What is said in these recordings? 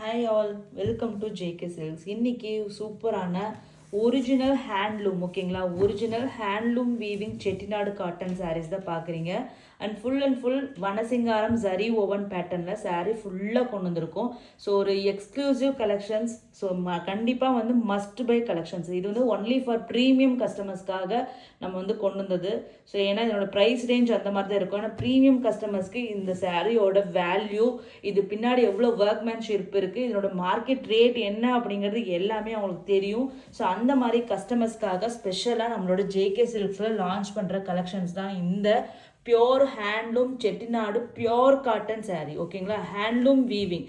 Hi all, welcome to JK silks. இன்னைக்கு சூப்பரான original handloom, ஓகேங்களா? Original handloom weaving Chettinad cotton saris தான் பார்க்குறீங்க. அண்ட் ஃபுல் வனசிங்காரம் ஜரி ஓவன் பேட்டர்னில் சாரீ ஃபுல்லாக கொண்டு வந்திருக்கோம். ஸோ ஒரு எக்ஸ்க்ளூசிவ் கலெக்ஷன்ஸ். ஸோ கண்டிப்பாக வந்து மஸ்ட் பை கலெக்ஷன்ஸ். இது வந்து ஒன்லி ஃபார் ப்ரீமியம் கஸ்டமர்ஸ்க்காக நம்ம வந்து கொண்டு வந்தது. ஸோ ஏன்னா இதனோட ப்ரைஸ் ரேஞ்ச் அந்த மாதிரி தான் இருக்கும். ஆனால் ப்ரீமியம் கஸ்டமர்ஸ்க்கு இந்த சாரியோட வேல்யூ, இது பின்னாடி எவ்வளோ ஒர்க்மேன்ஷிப் இருக்குது, இதனோட மார்க்கெட் ரேட் என்ன அப்படிங்கிறது எல்லாமே அவங்களுக்கு தெரியும். ஸோ அந்த மாதிரி கஸ்டமர்ஸ்க்காக ஸ்பெஷலாக நம்மளோட ஜேகே சில்க்ஸில் லான்ச் பண்ணுற கலெக்ஷன்ஸ் தான் இந்த pure handloom Chettinad pure cotton sari, ஓகேங்களா? Handloom weaving.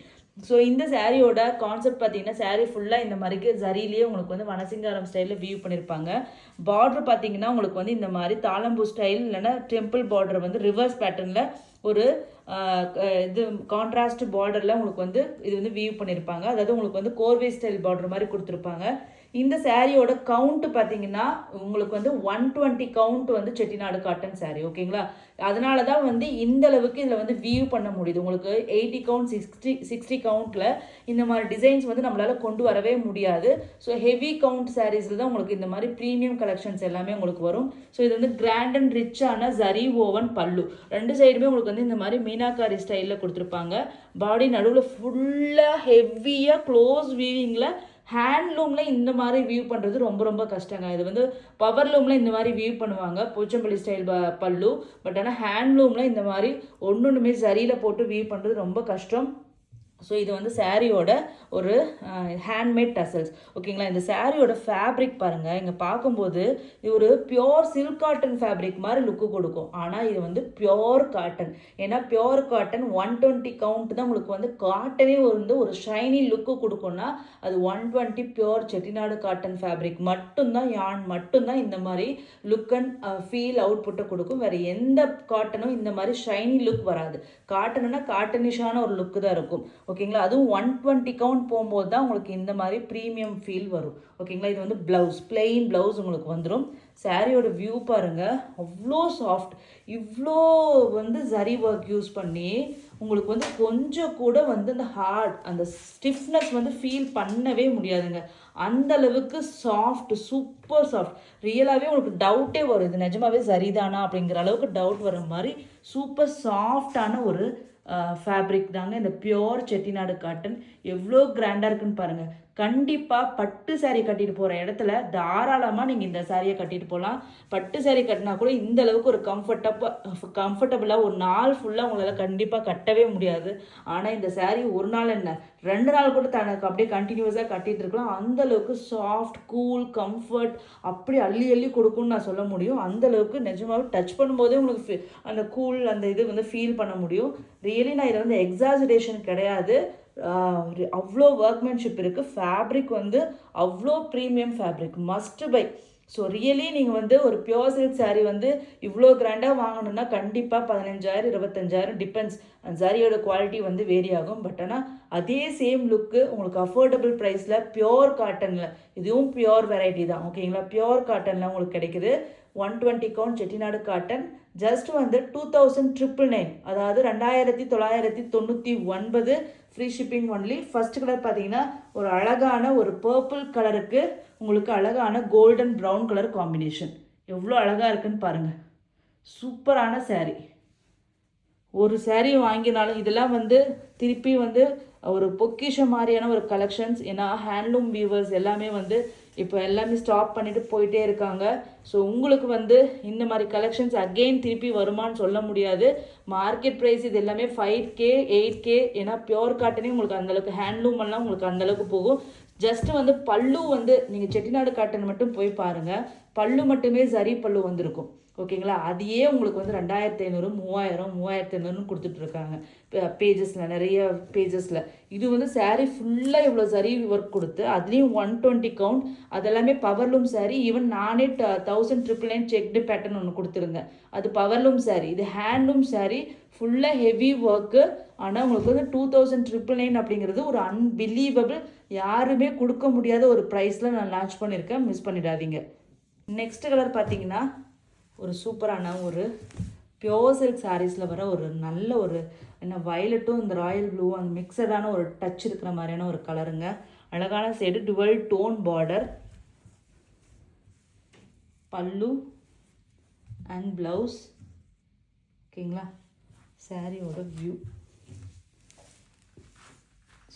ஸோ இந்த சாரியோட கான்செப்ட் பார்த்தீங்கன்னா, சாரீ ஃபுல்லாக இந்த மாதிரிக்கு ஜரிலேயே உங்களுக்கு வந்து வனசிங்காரம் ஸ்டைலில் வியூ பண்ணியிருப்பாங்க. பார்டர் பார்த்தீங்கன்னா உங்களுக்கு வந்து இந்த மாதிரி தாளம்பூ ஸ்டைல் இல்லைன்னா டெம்பிள் பார்டர் வந்து ரிவர்ஸ் பேட்டர்னில் ஒரு இது கான்ட்ராஸ்ட் பார்டரில் உங்களுக்கு வந்து இது வந்து வியூ பண்ணியிருப்பாங்க. அதாவது உங்களுக்கு வந்து கோர்வே ஸ்டைல் பார்டர் மாதிரி கொடுத்துருப்பாங்க. இந்த சாரியோட கவுண்ட் பார்த்தீங்கன்னா உங்களுக்கு வந்து 120 கவுண்ட் வந்து செட்டிநாடு காட்டன் சாரீ, ஓகேங்களா? அதனால தான் வந்து இந்த அளவுக்கு இதில் வந்து வியூ பண்ண முடியுது. உங்களுக்கு 80 கவுண்ட் 60 கவுண்ட்டில் இந்த மாதிரி டிசைன்ஸ் வந்து நம்மளால் கொண்டு வரவே முடியாது. ஸோ ஹெவி கவுண்ட் சாரீஸில் தான் உங்களுக்கு இந்த மாதிரி ப்ரீமியம் கலெக்ஷன்ஸ் எல்லாமே உங்களுக்கு வரும். ஸோ இது வந்து கிராண்ட் அண்ட் ரிச்சான ஜரி ஓவன் பல்லு. ரெண்டு சைடுமே உங்களுக்கு வந்து இந்த மாதிரி மீனாக்காரி ஸ்டைலில் கொடுத்துருப்பாங்க. பாடி நடுவில் ஃபுல்லாக ஹெவியாக க்ளோஸ் வீவிங்கில் ஹேண்ட்லூமில் இந்த மாதிரி வியூ பண்ணுறது ரொம்ப ரொம்ப கஷ்டங்க. இது வந்து பவர்லூமில் இந்த மாதிரி வியூ பண்ணுவாங்க, போச்சம்பள்ளி ஸ்டைல் பல்லு. பட் ஆனால் ஹேண்ட்லூமில் இந்த மாதிரி ஒன்றுமே சரியில் போட்டு வியூ பண்ணுறது ரொம்ப கஷ்டம். ஸோ இது வந்து சாரியோட ஒரு ஹேண்ட்மேட் டசல்ஸ், ஓகேங்களா? இந்த சாரியோட ஃபேப்ரிக் பாருங்கள், இங்கே பார்க்கும்போது இது ஒரு பியோர் சில்க் காட்டன் ஃபேப்ரிக் மாதிரி லுக்கு கொடுக்கும். ஆனால் இது வந்து பியோர் காட்டன். ஏன்னா பியோர் காட்டன் 120 கவுண்ட் தான் உங்களுக்கு வந்து காட்டனே வந்து ஒரு ஷைனி லுக்கு கொடுக்கும்னா அது 120 பியோர் செட்டிநாடு காட்டன் ஃபேப்ரிக் மட்டும்தான், யான் மட்டும்தான் இந்த மாதிரி லுக் அண்ட் ஃபீல் அவுட்புட்டை கொடுக்கும். வேறு எந்த காட்டனும் இந்த மாதிரி ஷைனி லுக் வராது. காட்டனுன்னா காட்டனிஷான ஒரு லுக்கு தான் இருக்கும், ஓகேங்களா? அதுவும் 120 கவுண்ட் போகும்போது தான் உங்களுக்கு இந்த மாதிரி ப்ரீமியம் ஃபீல் வரும், ஓகேங்களா? இது வந்து ப்ளவுஸ், பிளெயின் ப்ளவுஸ் உங்களுக்கு வந்துடும். சாரியோட வியூ பாருங்கள், அவ்வளோ சாஃப்ட். இவ்வளோ வந்து ஜரி ஒர்க் யூஸ் பண்ணி உங்களுக்கு வந்து கொஞ்சம் கூட வந்து அந்த ஹார்ட், அந்த ஸ்டிஃப்னஸ் வந்து ஃபீல் பண்ணவே முடியாதுங்க. அந்த அளவுக்கு சாஃப்ட், சூப்பர் சாஃப்ட். ரியலாகவே உங்களுக்கு டவுட்டே வரும், இது நிஜமாவே சரிதானா அப்படிங்கிற அளவுக்கு டவுட் வர மாதிரி சூப்பர் சாஃப்டான ஒரு ஃபேப்ரிக் தாங்க இந்த பியோர் செட்டிநாடு காட்டன். எவ்வளோ கிராண்டாக இருக்குன்னு பாருங்கள். கண்டிப்பாக பட்டு சாரீ கட்டிட்டு போகிற இடத்துல தாராளமாக நீங்கள் இந்த சாரியை கட்டிட்டு போகலாம். பட்டு சாரீ கட்டினா கூட இந்த அளவுக்கு ஒரு கம்ஃபர்டபுளாக ஒரு நாள் ஃபுல்லாக உங்களால் கண்டிப்பாக கட்டவே முடியாது. ஆனால் இந்த சாரீ ஒரு நாள் என்ன 2 நாள் கூட தனக்கு அப்படியே கண்டினியூஸாக கட்டிகிட்டு இருக்கலாம். அந்தளவுக்கு சாஃப்ட், கூல், கம்ஃபர்ட் அப்படி அள்ளி அள்ளி கொடுக்குன்னு நான் சொல்ல முடியும். அந்தளவுக்கு நிஜமாவே டச் பண்ணும்போதே உங்களுக்கு அந்த கூல், அந்த இது வந்து ஃபீல் பண்ண முடியும். ரியலி நான் இதில் வந்து எக்ஸாஜரேஷன் கிடையாது, அவ்வளோ ஒர்க்மேன்ஷிப் இருக்குது. ஃபேப்ரிக் வந்து அவ்வளோ premium fabric, must by. So really நீங்கள் வந்து ஒரு பியோர் சில்க் சாரீ வந்து இவ்வளோ கிராண்டாக வாங்கணுன்னா கண்டிப்பாக 15,000 25,000 டிபெண்ட்ஸ். அந்த சாரியோட குவாலிட்டி வந்து வேரி ஆகும். பட் ஆனால் அதே சேம் லுக்கு உங்களுக்கு அஃபோர்டபுள் ப்ரைஸில் பியோர் காட்டனில், இதுவும் பியோர் வெரைட்டி தான், ஓகேங்களா? பியோர் காட்டனில் உங்களுக்கு கிடைக்குது. 120 கவுண்ட் செட்டிநாடு காட்டன் ஜஸ்ட் வந்து 2,999, அதாவது 2,999. Free shipping only. First colour பார்த்தீங்கன்னா ஒரு அழகான ஒரு பர்பிள் கலருக்கு உங்களுக்கு அழகான கோல்டன் ப்ரௌன் கலர் காம்பினேஷன். எவ்வளோ அழகாக இருக்குன்னு பாருங்கள். சூப்பரான சாரீ. ஒரு சாரீ வாங்கினாலும் இதெல்லாம் வந்து திருப்பி வந்து ஒரு பொக்கிஷம் மாதிரியான ஒரு கலெக்ஷன்ஸ். ஏன்னா ஹேண்ட்லூம் வீவர்ஸ் எல்லாமே வந்து இப்போ எல்லாமே ஸ்டாப் பண்ணிட்டு போயிட்டே இருக்காங்க. ஸோ உங்களுக்கு வந்து இந்த மாதிரி கலெக்ஷன்ஸ் அகெயின் திருப்பி வருமானு சொல்ல முடியாது. மார்க்கெட் ப்ரைஸ் இது எல்லாமே 5K 8K. ஏன்னா பியோர் காட்டனே உங்களுக்கு அந்தளவுக்கு, ஹேண்ட்லூம் எல்லாம் உங்களுக்கு அந்தளவுக்கு போகும். ஜஸ்ட் வந்து பல்லு வந்து நீங்கள் செட்டிநாடு காட்டன் மட்டும் போய் பாருங்கள், பல்லு மட்டுமே சரி பல்லு வந்திருக்கும், ஓகேங்களா? அதையே உங்களுக்கு வந்து 2,500 3000 3500 கொடுத்துட்ருக்காங்க பேஜஸில், நிறைய பேஜஸில். இது வந்து சாரீ ஃபுல்லாக இவ்வளோ சரி ஒர்க் கொடுத்து அதுலேயும் 120 கவுண்ட், அதெல்லாமே பவர்லூம் சாரீ. ஈவன் நானே 1999 செக்டு பேட்டர்ன் ஒன்று கொடுத்துருங்க, அது பவர்லூம் சாரீ. இது ஹேண்ட்லூம் சாரீ, ஃபுல்லாக ஹெவி ஒர்க்கு. ஆனால் உங்களுக்கு வந்து 2,999 அப்படிங்கிறது ஒரு அன்பிலீவபிள், யாருமே கொடுக்க முடியாத ஒரு ப்ரைஸில் நான் லான்ச் பண்ணியிருக்கேன். மிஸ் பண்ணிடாதீங்க. நெக்ஸ்ட் கலர் பார்த்தீங்கன்னா ஒரு சூப்பரான ஒரு பியோர் சில்க் சாரீஸில் வர ஒரு நல்ல ஒரு என்ன வயலட்டும் இந்த ராயல் ப்ளூவும் அந்த மிக்சடான ஒரு டச் இருக்கிற மாதிரியான ஒரு கலருங்க. அழகான சைடு டுவெல் டோன் பார்டர், பல்லு அண்ட் ப்ளவுஸ். ஓகேங்களா, சாரியோட வியூ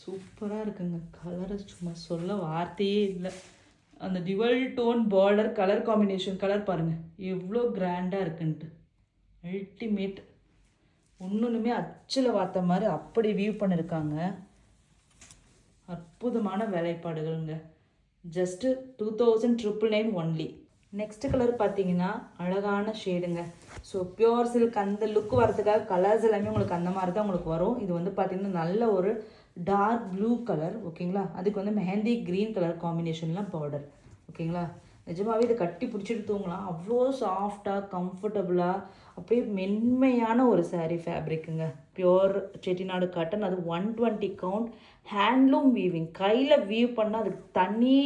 சூப்பராக இருக்குங்க. கலரை சும்மா சொல்ல வார்த்தையே இல்லை. அந்த dual tone border colour combination colour பாருங்கள் எவ்வளோ கிராண்டாக இருக்குன்ட்டு. அல்டிமேட். ஒன்றுமே அச்சில் வார்த்த மாதிரி அப்படி வியூ பண்ணியிருக்காங்க. அற்புதமான வேலைப்பாடுகள்ங்க. Just 2999 only. நெக்ஸ்ட் கலர் பார்த்தீங்கன்னா அழகான ஷேடுங்க. ஸோ பியோர் சில்க் அந்த லுக் வரதுக்காக கலர்ஸ் எல்லாமே உங்களுக்கு அந்த மாதிரி தான் உங்களுக்கு வரும். இது வந்து பார்த்தீங்கன்னா நல்ல ஒரு டார்க் ப்ளூ கலர். ஓகேங்களா, அதுக்கு வந்து மெஹந்தி க்ரீன் கலர் காம்பினேஷன்லாம் பார்டர். ஓகேங்களா, நிஜமாகவே இதை கட்டி பிடிச்சிட்டு தூங்கலாம். அவ்வளோ சாஃப்டாக கம்ஃபர்டபுளாக அப்படியே மென்மையான ஒரு சாரீ ஃபேப்ரிக்குங்க. Pure Chettinad cotton. அது 120 கவுண்ட் ஹேண்ட்லூம் வீவிங். கையில் வீவ் பண்ணால் அதுக்கு தனி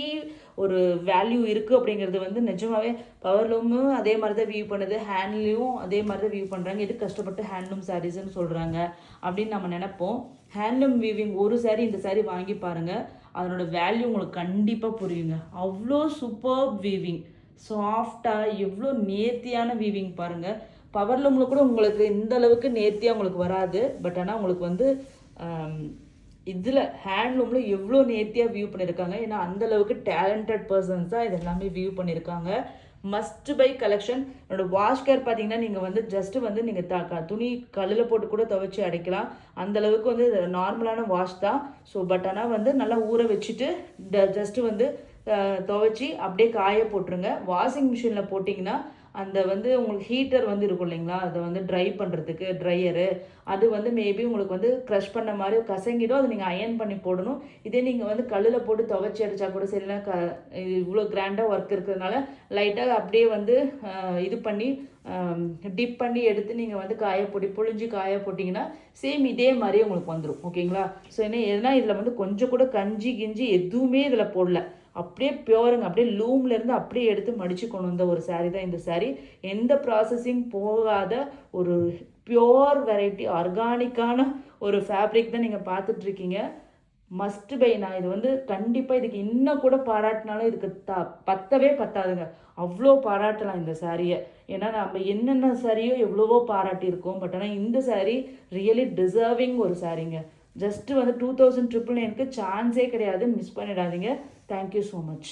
ஒரு வேல்யூ இருக்குது அப்படிங்கிறது வந்து நிஜமாகவே பவர்லூமும் அதே மாதிரி தான் வீவ் பண்ணுது, ஹேண்ட்லேயும் அதே மாதிரி தான் வீவ் பண்ணுறாங்க. எது கஷ்டப்பட்டு ஹேண்ட்லூம் சாரீஸ்ன்னு சொல்கிறாங்க அப்படின்னு நம்ம நினைப்போம். ஹேண்ட்லூம் வீவிங் ஒரு சாரீ இந்த சாரீ வாங்கி பாருங்கள், அதனோட வேல்யூ உங்களுக்கு கண்டிப்பாக புரியுங்க. அவ்வளோ சூப்பர் வீவிங், சாஃப்டாக எவ்வளோ நேர்த்தியான வீவிங் பாருங்கள். பவர்லூமில் கூட உங்களுக்கு இந்த அளவுக்கு நேர்த்தியாக உங்களுக்கு வராது. பட் ஆனால் உங்களுக்கு வந்து இதில் ஹேண்ட்லூமில் எவ்வளோ நேர்த்தியாக வியூ பண்ணியிருக்காங்க. ஏன்னா அந்தளவுக்கு டேலண்டட் பர்சன்ஸ் தான் இது எல்லாமே வியூ பண்ணியிருக்காங்க. Must by collection. என்னோட வாஷ் கேர் பார்த்தீங்கன்னா நீங்கள் வந்து ஜஸ்ட்டு வந்து நீங்கள் துணி கல்லில் போட்டு கூட துவைச்சி அடைக்கலாம். அந்தளவுக்கு வந்து நார்மலான வாஷ் தான். ஸோ பட் ஆனால் வந்து நல்லா ஊற வச்சுட்டு ஜஸ்ட்டு வந்து துவைச்சி அப்படியே காய போட்டுருங்க. வாஷிங் மிஷினில் போட்டிங்கன்னா அந்த வந்து உங்களுக்கு ஹீட்டர் வந்து இருக்கும் இல்லைங்களா, அதை வந்து ட்ரை பண்ணுறதுக்கு ட்ரையரு, அது வந்து மேபி உங்களுக்கு வந்து க்ரஷ் பண்ண மாதிரி கசங்கிடும். அதை நீங்கள் அயன் பண்ணி போடணும். இதே நீங்கள் வந்து கல்லில் போட்டு துவைச்சி அடித்தா கூட சரியில்லை. இவ்வளோ கிராண்டாக ஒர்க் இருக்கிறதுனால லைட்டாக அப்படியே வந்து இது பண்ணி டிப் பண்ணி எடுத்து நீங்கள் வந்து புழிஞ்சு காய போட்டிங்கன்னா சேம் இதே மாதிரி உங்களுக்கு வந்துடும். ஓகேங்களா, ஸோ ஏன்னா இதில் வந்து கொஞ்சம் கூட கஞ்சி கிஞ்சி எதுவுமே இதில் போடல. அப்படியே பியோருங்க. அப்படியே லூம்லேருந்து அப்படியே எடுத்து மடித்து கொண்டு வந்த ஒரு சாரீ தான் இந்த சாரீ. எந்த ப்ராசஸிங் போகாத ஒரு பியோர் வெரைட்டி ஆர்கானிக்கான ஒரு ஃபேப்ரிக் தான் நீங்கள் பார்த்துட்ருக்கீங்க. Must by. நான் இது வந்து கண்டிப்பாக இதுக்கு இன்னும் கூட பாராட்டினாலும் இதுக்கு பத்தவே பத்தாதுங்க. அவ்வளோ பாராட்டலாம் இந்த சாரியை. ஏன்னா நம்ம என்னென்ன சாரியோ எவ்வளவோ பாராட்டியிருக்கோம். பட் ஆனால் இந்த சாரீ ரியலி டிசர்விங் ஒரு சாரீங்க. ஜஸ்ட்டு வந்து 2999க்கு சான்ஸே கிடையாது. மிஸ் பண்ணிடாதீங்க. Thank you so much.